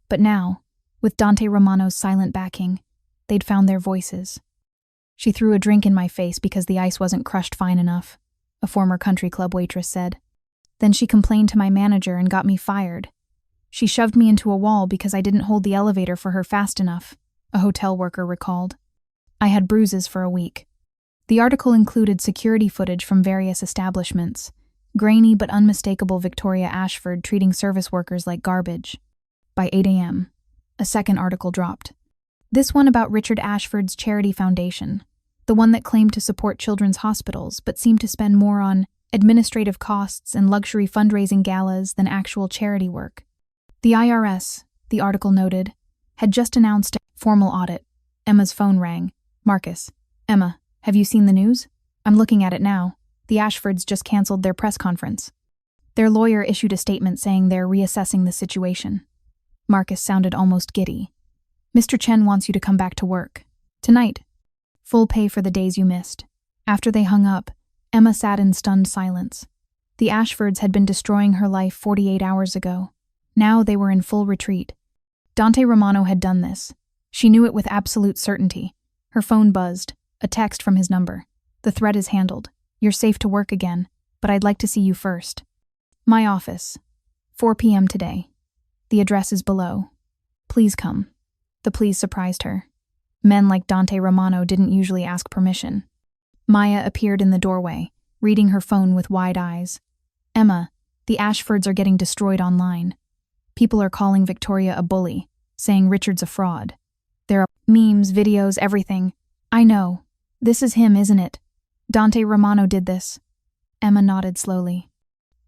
But now, with Dante Romano's silent backing, they'd found their voices. "She threw a drink in my face because the ice wasn't crushed fine enough," a former country club waitress said. "Then she complained to my manager and got me fired. She shoved me into a wall because I didn't hold the elevator for her fast enough," a hotel worker recalled. "I had bruises for a week." The article included security footage from various establishments, grainy but unmistakable Victoria Ashford treating service workers like garbage. By 8 a.m., a second article dropped. This one about Richard Ashford's charity foundation, the one that claimed to support children's hospitals but seemed to spend more on administrative costs and luxury fundraising galas than actual charity work. The IRS, the article noted, had just announced a formal audit. Emma's phone rang. "Marcus. Emma, have you seen the news? I'm looking at it now. The Ashfords just canceled their press conference. Their lawyer issued a statement saying they're reassessing the situation." Marcus sounded almost giddy. "Mr. Chen wants you to come back to work. Tonight. Full pay for the days you missed." After they hung up, Emma sat in stunned silence. The Ashfords had been destroying her life 48 hours ago. Now they were in full retreat. Dante Romano had done this. She knew it with absolute certainty. Her phone buzzed. A text from his number. The threat is handled. You're safe to work again, but I'd like to see you first. My office. 4 p.m. today. The address is below. Please come. The please surprised her. Men like Dante Romano didn't usually ask permission. Maya appeared in the doorway, reading her phone with wide eyes. Emma, the Ashfords are getting destroyed online. People are calling Victoria a bully, saying Richard's a fraud. There are memes, videos, everything. I know. This is him, isn't it? Dante Romano did this. Emma nodded slowly.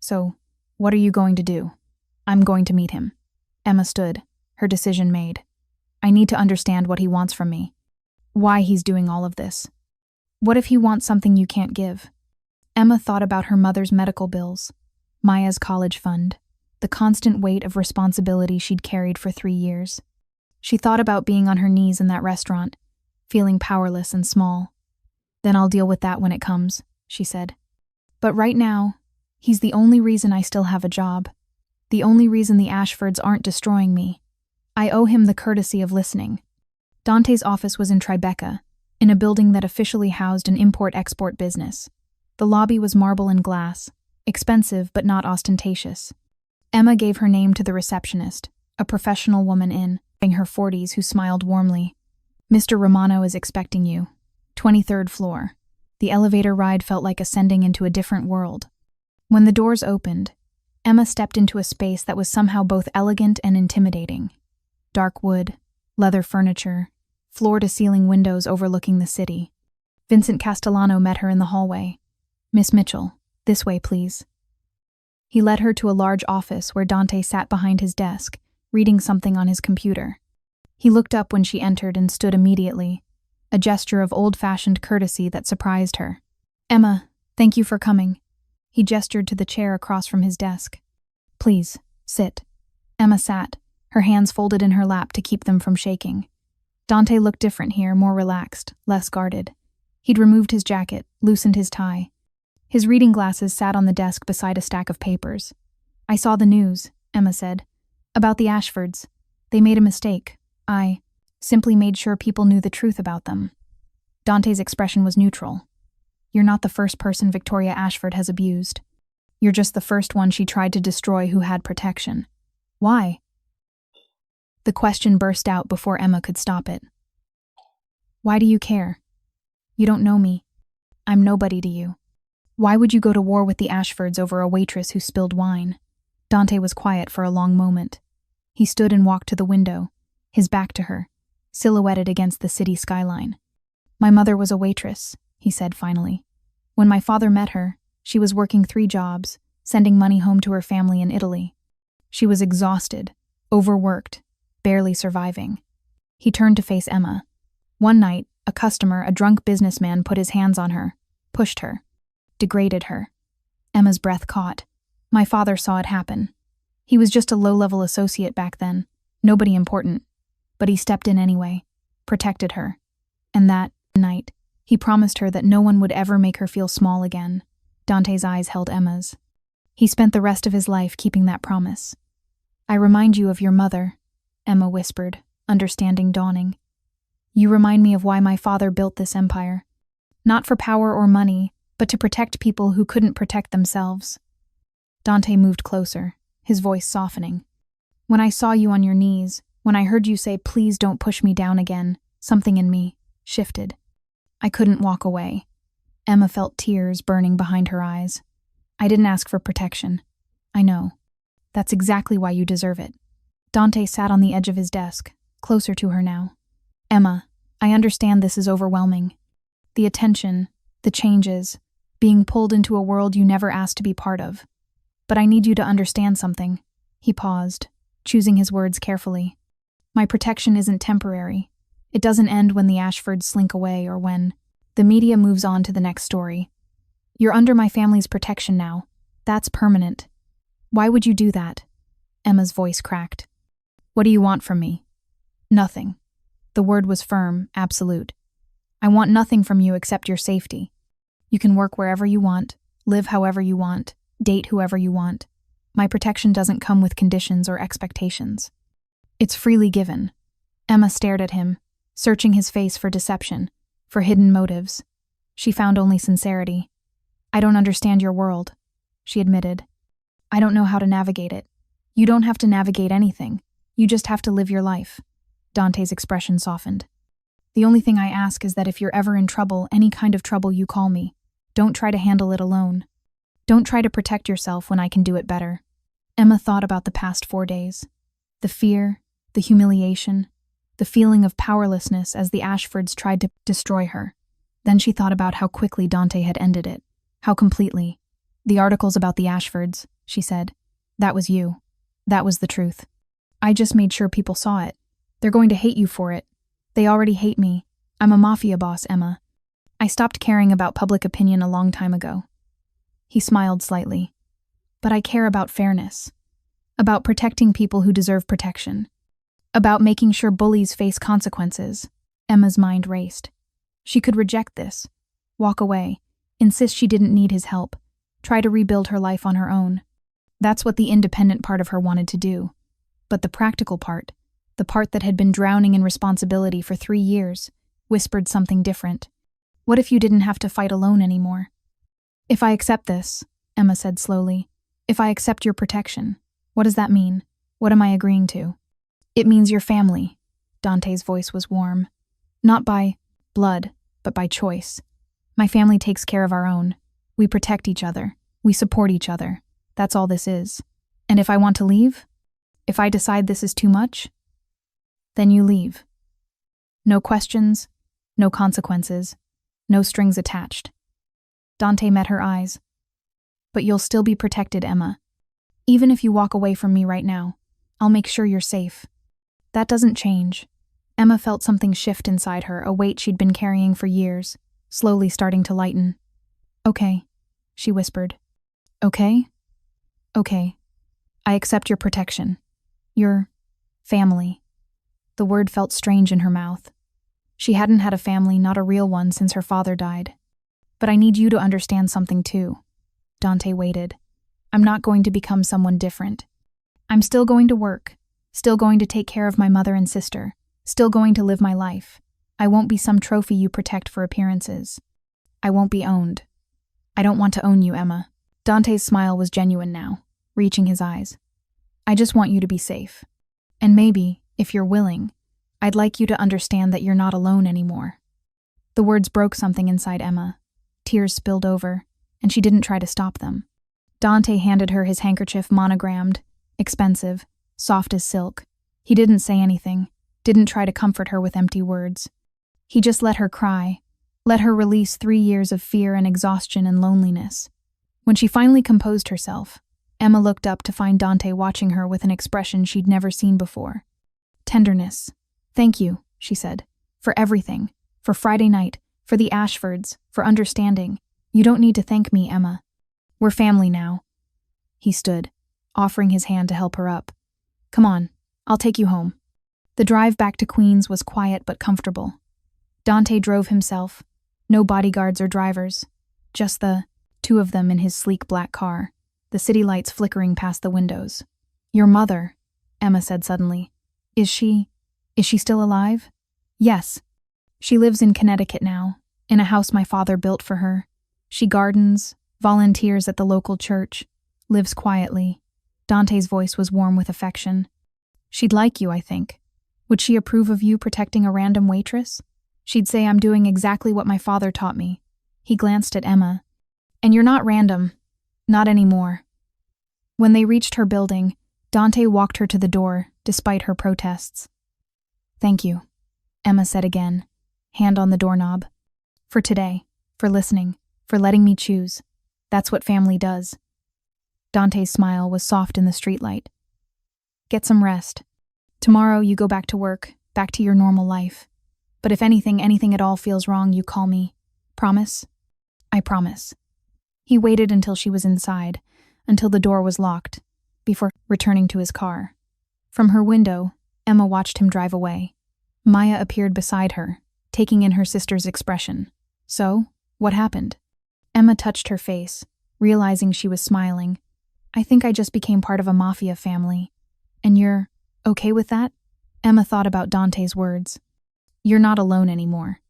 So, what are you going to do? I'm going to meet him. Emma stood, her decision made. I need to understand what he wants from me. Why he's doing all of this. What if he wants something you can't give? Emma thought about her mother's medical bills, Maya's college fund, the constant weight of responsibility she'd carried for 3 years. She thought about being on her knees in that restaurant, feeling powerless and small. Then I'll deal with that when it comes, she said. But right now, he's the only reason I still have a job. The only reason the Ashfords aren't destroying me. I owe him the courtesy of listening. Dante's office was in Tribeca, in a building that officially housed an import-export business. The lobby was marble and glass, expensive but not ostentatious. Emma gave her name to the receptionist, a professional woman in her 40s who smiled warmly. Mr. Romano is expecting you. 23rd floor. The elevator ride felt like ascending into a different world. When the doors opened, Emma stepped into a space that was somehow both elegant and intimidating. Dark wood, leather furniture, floor-to-ceiling windows overlooking the city. Vincent Castellano met her in the hallway. Miss Mitchell, this way, please. He led her to a large office where Dante sat behind his desk, reading something on his computer. He looked up when she entered and stood immediately, a gesture of old-fashioned courtesy that surprised her. Emma, thank you for coming. He gestured to the chair across from his desk. Please, sit. Emma sat, her hands folded in her lap to keep them from shaking. Dante looked different here, more relaxed, less guarded. He'd removed his jacket, loosened his tie. His reading glasses sat on the desk beside a stack of papers. I saw the news, Emma said. About the Ashfords. They made a mistake. I simply made sure people knew the truth about them. Dante's expression was neutral. You're not the first person Victoria Ashford has abused. You're just the first one she tried to destroy who had protection. Why? The question burst out before Emma could stop it. Why do you care? You don't know me. I'm nobody to you. Why would you go to war with the Ashfords over a waitress who spilled wine? Dante was quiet for a long moment. He stood and walked to the window, his back to her, silhouetted against the city skyline. My mother was a waitress, he said finally. When my father met her, she was working 3 jobs, sending money home to her family in Italy. She was exhausted, overworked, barely surviving. He turned to face Emma. One night, a customer, a drunk businessman, put his hands on her, pushed her, degraded her. Emma's breath caught. My father saw it happen. He was just a low-level associate back then, nobody important. But he stepped in anyway, protected her. And that night, he promised her that no one would ever make her feel small again. Dante's eyes held Emma's. He spent the rest of his life keeping that promise. I remind you of your mother, Emma whispered, understanding dawning. You remind me of why my father built this empire. Not for power or money, but to protect people who couldn't protect themselves. Dante moved closer, his voice softening. When I saw you on your knees, when I heard you say, please don't push me down again, something in me shifted. I couldn't walk away. Emma felt tears burning behind her eyes. I didn't ask for protection. I know. That's exactly why you deserve it. Dante sat on the edge of his desk, closer to her now. Emma, I understand this is overwhelming. The attention, the changes, being pulled into a world you never asked to be part of. But I need you to understand something. He paused, choosing his words carefully. My protection isn't temporary. It doesn't end when the Ashfords slink away or when the media moves on to the next story. You're under my family's protection now. That's permanent. Why would you do that? Emma's voice cracked. What do you want from me? Nothing. The word was firm, absolute. I want nothing from you except your safety. You can work wherever you want, live however you want, date whoever you want. My protection doesn't come with conditions or expectations. It's freely given. Emma stared at him, searching his face for deception, for hidden motives. She found only sincerity. I don't understand your world, she admitted. I don't know how to navigate it. You don't have to navigate anything. You just have to live your life. Dante's expression softened. The only thing I ask is that if you're ever in trouble, any kind of trouble, you call me. Don't try to handle it alone. Don't try to protect yourself when I can do it better. Emma thought about the past 4 days. The fear, the humiliation, the feeling of powerlessness as the Ashfords tried to destroy her. Then she thought about how quickly Dante had ended it. How completely. The articles about the Ashfords, she said. That was you. That was the truth. I just made sure people saw it. They're going to hate you for it. They already hate me. I'm a mafia boss, Emma. I stopped caring about public opinion a long time ago. He smiled slightly. But I care about fairness. About protecting people who deserve protection. About making sure bullies face consequences. Emma's mind raced. She could reject this. Walk away. Insist she didn't need his help. Try to rebuild her life on her own. That's what the independent part of her wanted to do. But the practical part, the part that had been drowning in responsibility for 3 years, whispered something different. What if you didn't have to fight alone anymore? If I accept this, Emma said slowly, if I accept your protection, what does that mean? What am I agreeing to? It means your family. Dante's voice was warm. Not by blood, but by choice. My family takes care of our own. We protect each other. We support each other. That's all this is. And if I want to leave? If I decide this is too much? Then you leave. No questions, no consequences, no strings attached. Dante met her eyes. But you'll still be protected, Emma. Even if you walk away from me right now, I'll make sure you're safe. That doesn't change. Emma felt something shift inside her, a weight she'd been carrying for years, slowly starting to lighten. Okay, she whispered. Okay? Okay. I accept your protection. Your family. The word felt strange in her mouth. She hadn't had a family, not a real one, since her father died. But I need you to understand something too. Dante waited. I'm not going to become someone different. I'm still going to work, still going to take care of my mother and sister, still going to live my life. I won't be some trophy you protect for appearances. I won't be owned. I don't want to own you, Emma. Dante's smile was genuine now, reaching his eyes. I just want you to be safe. And maybe, if you're willing, I'd like you to understand that you're not alone anymore. The words broke something inside Emma. Tears spilled over, and she didn't try to stop them. Dante handed her his handkerchief, monogrammed, expensive, soft as silk. He didn't say anything, didn't try to comfort her with empty words. He just let her cry, let her release 3 years of fear and exhaustion and loneliness. When she finally composed herself, Emma looked up to find Dante watching her with an expression she'd never seen before. Tenderness. Thank you, she said, for everything, for Friday night, for the Ashfords, for understanding. You don't need to thank me, Emma. We're family now. He stood, offering his hand to help her up. Come on, I'll take you home. The drive back to Queens was quiet but comfortable. Dante drove himself, no bodyguards or drivers, just the 2 of them in his sleek black car, the city lights flickering past the windows. Your mother, Emma said suddenly. Is she still alive? Yes. She lives in Connecticut now, in a house my father built for her. She gardens, volunteers at the local church, lives quietly. Dante's voice was warm with affection. She'd like you, I think. Would she approve of you protecting a random waitress? She'd say I'm doing exactly what my father taught me. He glanced at Emma. And you're not random. Not anymore. When they reached her building, Dante walked her to the door, despite her protests. Thank you, Emma said again, hand on the doorknob. For today, for listening, for letting me choose. That's what family does. Dante's smile was soft in the streetlight. Get some rest. Tomorrow you go back to work, back to your normal life. But if anything at all feels wrong, you call me. Promise? I promise. He waited until she was inside, until the door was locked, before returning to his car. From her window, Emma watched him drive away. Maya appeared beside her, taking in her sister's expression. So, what happened? Emma touched her face, realizing she was smiling. I think I just became part of a Mafia family. And you're okay with that? Emma thought about Dante's words. You're not alone anymore.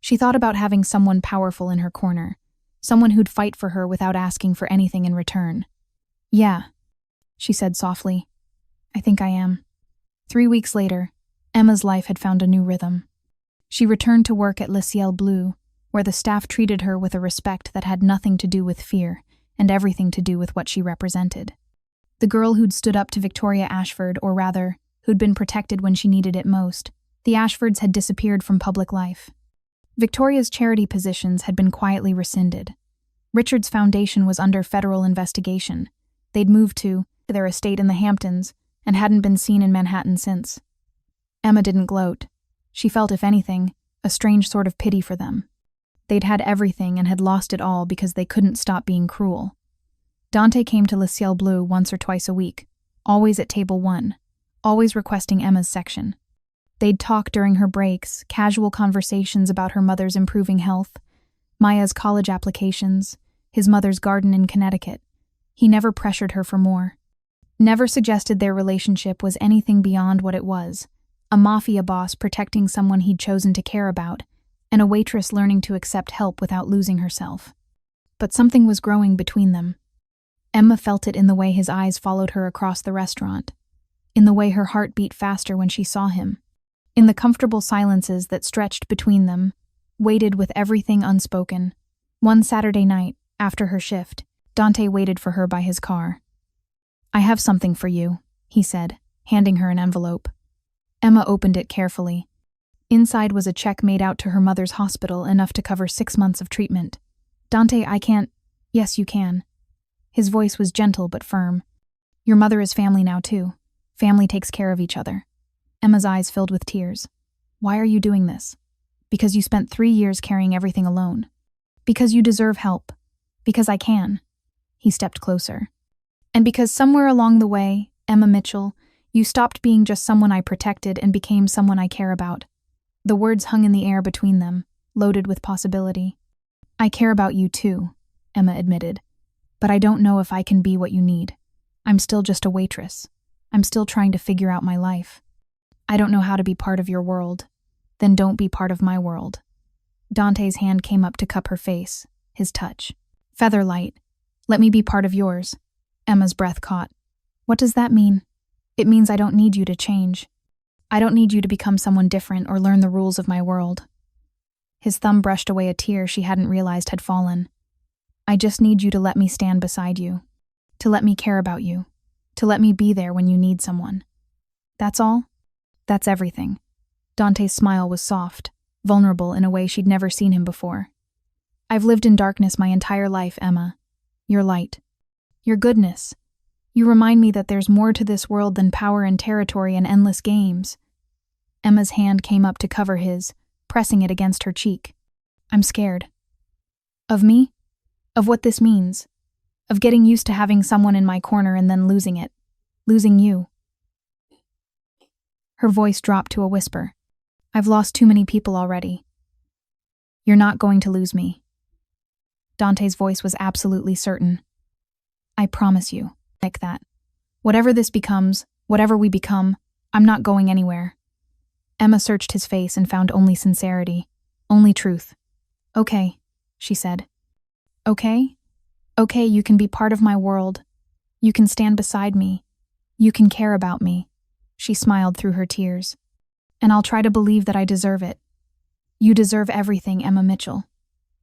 She thought about having someone powerful in her corner, someone who'd fight for her without asking for anything in return. Yeah, she said softly. I think I am. 3 weeks later, Emma's life had found a new rhythm. She returned to work at Ciel Bleu, where the staff treated her with a respect that had nothing to do with fear and everything to do with what she represented. The girl who'd stood up to Victoria Ashford, or rather, who'd been protected when she needed it most. The Ashfords had disappeared from public life. Victoria's charity positions had been quietly rescinded. Richard's foundation was under federal investigation. They'd moved to their estate in the Hamptons and hadn't been seen in Manhattan since. Emma didn't gloat. She felt, if anything, a strange sort of pity for them. They'd had everything and had lost it all because they couldn't stop being cruel. Dante came to Ciel Bleu once or twice a week, always at table 1, always requesting Emma's section. They'd talk during her breaks, casual conversations about her mother's improving health, Maya's college applications, his mother's garden in Connecticut. He never pressured her for more. Never suggested their relationship was anything beyond what it was, a mafia boss protecting someone he'd chosen to care about, and a waitress learning to accept help without losing herself. But something was growing between them. Emma felt it in the way his eyes followed her across the restaurant, in the way her heart beat faster when she saw him, in the comfortable silences that stretched between them, waited with everything unspoken. One Saturday night, after her shift, Dante waited for her by his car. I have something for you, he said, handing her an envelope. Emma opened it carefully. Inside was a check made out to her mother's hospital, enough to cover 6 months of treatment. Dante, I can't. Yes, you can. His voice was gentle but firm. Your mother is family now, too. Family takes care of each other. Emma's eyes filled with tears. Why are you doing this? Because you spent 3 years carrying everything alone. Because you deserve help. Because I can. He stepped closer. And because somewhere along the way, Emma Mitchell, you stopped being just someone I protected and became someone I care about. The words hung in the air between them, loaded with possibility. I care about you too, Emma admitted. But I don't know if I can be what you need. I'm still just a waitress. I'm still trying to figure out my life. I don't know how to be part of your world. Then don't be part of my world. Dante's hand came up to cup her face, his touch. Featherlight, let me be part of yours. Emma's breath caught. What does that mean? It means I don't need you to change. I don't need you to become someone different or learn the rules of my world. His thumb brushed away a tear she hadn't realized had fallen. I just need you to let me stand beside you, to let me care about you, to let me be there when you need someone. That's all? That's everything. Dante's smile was soft, vulnerable in a way she'd never seen him before. I've lived in darkness my entire life, Emma. Your light. Your goodness. You remind me that there's more to this world than power and territory and endless games. Emma's hand came up to cover his, pressing it against her cheek. I'm scared. Of me? Of what this means. Of getting used to having someone in my corner and then losing it. Losing you. Her voice dropped to a whisper. I've lost too many people already. You're not going to lose me. Dante's voice was absolutely certain. I promise you. Like that. Whatever this becomes, whatever we become, I'm not going anywhere. Emma searched his face and found only sincerity, only truth. Okay, she said. Okay? Okay, you can be part of my world. You can stand beside me. You can care about me. She smiled through her tears. And I'll try to believe that I deserve it. You deserve everything, Emma Mitchell.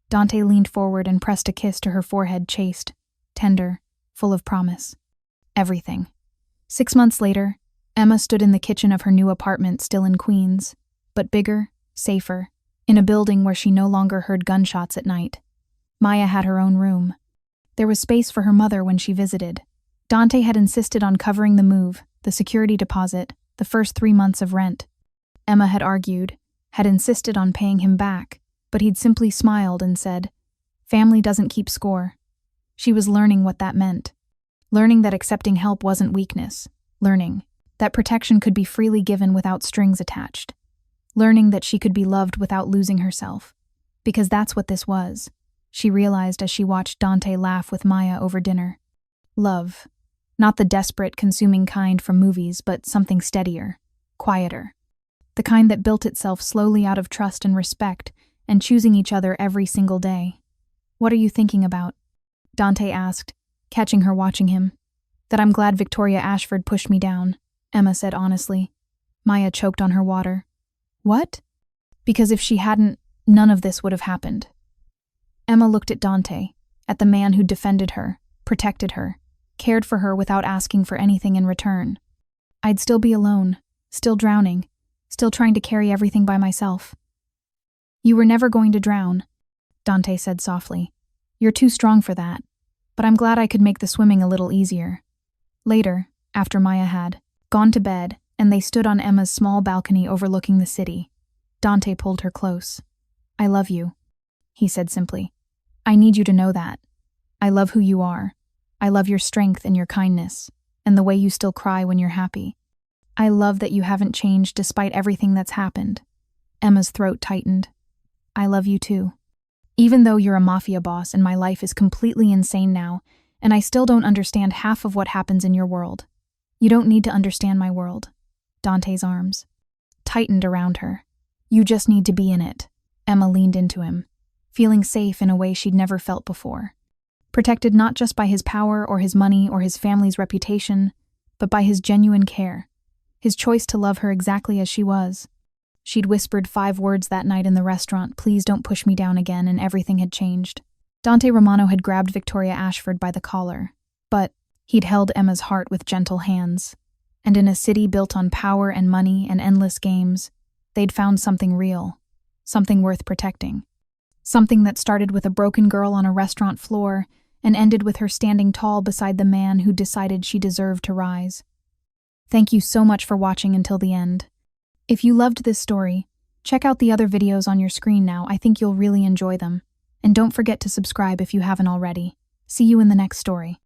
Dante leaned forward and pressed a kiss to her forehead, chaste, tender, full of promise. Everything. 6 months later, Emma stood in the kitchen of her new apartment, still in Queens, but bigger, safer, in a building where she no longer heard gunshots at night. Maya had her own room. There was space for her mother when she visited. Dante had insisted on covering the move, the security deposit, the first 3 months of rent. Emma had argued, had insisted on paying him back, but he'd simply smiled and said, family doesn't keep score. She was learning what that meant. Learning that accepting help wasn't weakness. Learning that protection could be freely given without strings attached. Learning that she could be loved without losing herself. Because that's what this was, she realized as she watched Dante laugh with Maya over dinner. Love. Not the desperate, consuming kind from movies, but something steadier, quieter. The kind that built itself slowly out of trust and respect, and choosing each other every single day. "What are you thinking about?" Dante asked, catching her watching him. "That I'm glad Victoria Ashford pushed me down," Emma said honestly. Maya choked on her water. "What?" "Because if she hadn't, none of this would have happened." Emma looked at Dante, at the man who defended her, protected her, cared for her without asking for anything in return. "I'd still be alone, still drowning, still trying to carry everything by myself." "You were never going to drown," Dante said softly. "You're too strong for that, but I'm glad I could make the swimming a little easier." Later, after Maya had gone to bed and they stood on Emma's small balcony overlooking the city, Dante pulled her close. "I love you," he said simply. "I need you to know that. I love who you are. I love your strength and your kindness, and the way you still cry when you're happy. I love that you haven't changed despite everything that's happened." Emma's throat tightened. "I love you too. Even though you're a mafia boss and my life is completely insane now, and I still don't understand half of what happens in your world. You don't need to understand my world." Dante's arms tightened around her. "You just need to be in it." Emma leaned into him, feeling safe in a way she'd never felt before. Protected not just by his power or his money or his family's reputation, but by his genuine care, his choice to love her exactly as she was. She'd whispered 5 words that night in the restaurant, "Please don't push me down again," and everything had changed. Dante Romano had grabbed Victoria Ashford by the collar, but he'd held Emma's heart with gentle hands. And in a city built on power and money and endless games, they'd found something real, something worth protecting. Something that started with a broken girl on a restaurant floor and ended with her standing tall beside the man who decided she deserved to rise. Thank you so much for watching until the end. If you loved this story, check out the other videos on your screen now. I think you'll really enjoy them. And don't forget to subscribe if you haven't already. See you in the next story.